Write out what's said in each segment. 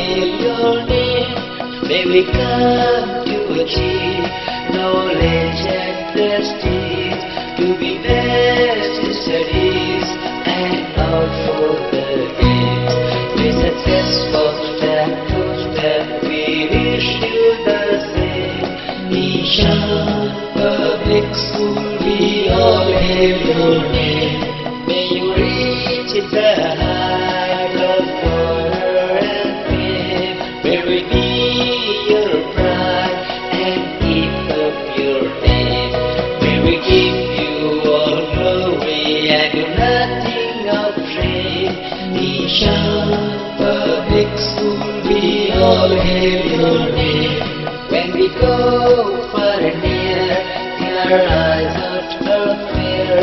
hail your name. May we come to achieve knowledge and prestige, to be best in studies and out for the games. With successful step we wish you the same. Nishan Public School, we all hail your name. May you reach the height of honor and fame. May we be your pride and keep up your name. May we give you all glory and do nothing of shame. Nishan Public School, we all hail your name. When we go far and near, our eyes out of fear,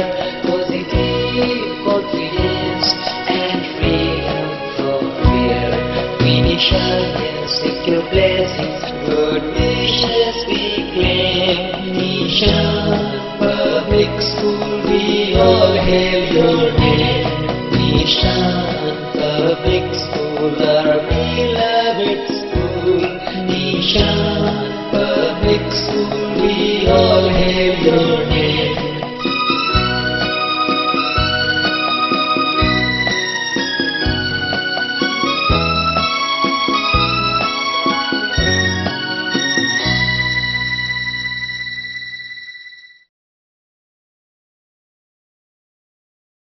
positive confidence and freedom from fear. We Nishan